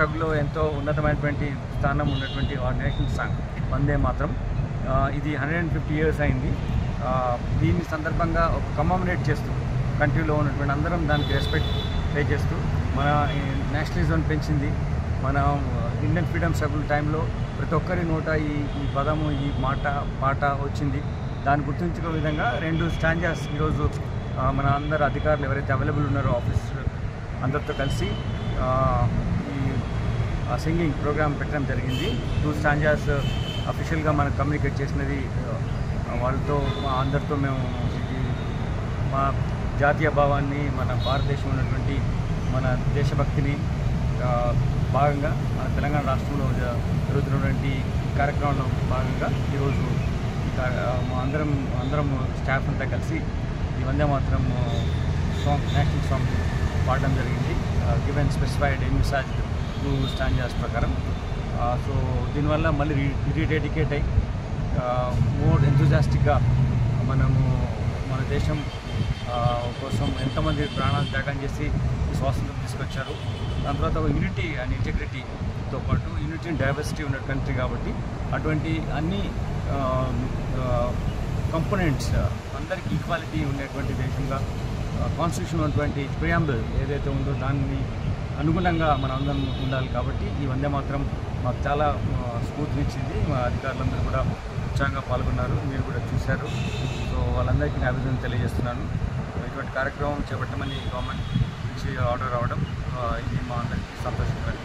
స్ట్రగుల్లో ఎంతో ఉన్నతమైనటువంటి స్థానం ఉన్నటువంటి నేషనల్ సాంగ్ వందే మాతరం. ఇది 150 years అయింది. దీని సందర్భంగా ఒక కమమరేట్ చేస్తూ కంట్రీలో ఉన్నటువంటి అందరం దానికి రెస్పెక్ట్ పే చేస్తూ మన నేషనలిజం పెంచింది. మన ఇండియన్ ఫ్రీడమ్ స్ట్రగుల్ టైంలో ప్రతి ఒక్కరి నోట ఈ పదము, ఈ పాట వచ్చింది. దాన్ని గుర్తుంచుకునే విధంగా 2 స్టాంజాస్ ఈరోజు మన అందరు అధికారులు ఎవరైతే అవైలబుల్ ఉన్నారో ఆఫీసర్ అందరితో కలిసి ఈ సింగింగ్ ప్రోగ్రామ్ పెట్టడం జరిగింది. 2 స్టాంజాస్ అఫీషియల్గా మనకు కమ్యూనికేట్ చేసినది వాళ్ళతో అందరితో మేము మా జాతీయ భావాన్ని, మన భారతదేశం ఉన్నటువంటి మన దేశభక్తిని భాగంగా మన తెలంగాణ రాష్ట్రంలో జరుగుతున్నటువంటి కార్యక్రమంలో భాగంగా ఈరోజు అందరం స్టాఫ్ అంతా కలిసి ఈ Vande Mataram song, national song పాడడం జరిగింది. గివెన్ స్పెసిఫైడ్ ఎన్విసాజ్డ్ 2 స్టాంజాస్ ప్రకారం. సో దీనివల్ల మళ్ళీ రీడెడికేట్ అయ్యి మోర్ ఎంతూజియాస్టిక్గా మనము మన దేశం కోసం ఎంతమంది ప్రాణాలు త్యాగం చేసి స్వాతంత్రం తీసుకొచ్చారు. దాని తర్వాత యూనిటీ అండ్ ఇంటెగ్రిటీతో పాటు యూనిటీ అండ్ డైవర్సిటీ ఉన్న కంట్రీ కాబట్టి అటువంటి అన్ని కంపోనెంట్స్ అందరికీ ఈక్వాలిటీ ఉండేటువంటి దేశంగా కాన్స్టిట్యూషన్ ఉన్నటువంటి ప్రియాంబుల్ ఏదైతే ఉందో దాన్ని అనుగుణంగా మనం అందరం ఉండాలి. కాబట్టి ఈ వందే మాత్రం మాకు చాలా స్ఫూర్తినిచ్చింది. మా అధికారులందరూ కూడా ఉత్సాహంగా పాల్గొన్నారు, మీరు కూడా చూశారు. సో వాళ్ళందరికీ నా అభినందనలు తెలియజేస్తున్నాను. ఇటువంటి కార్యక్రమం చేపట్టమని గవర్నమెంట్ నుంచి ఆర్డర్ రావడం ఇది మా అందరికీ సంతోషకరం.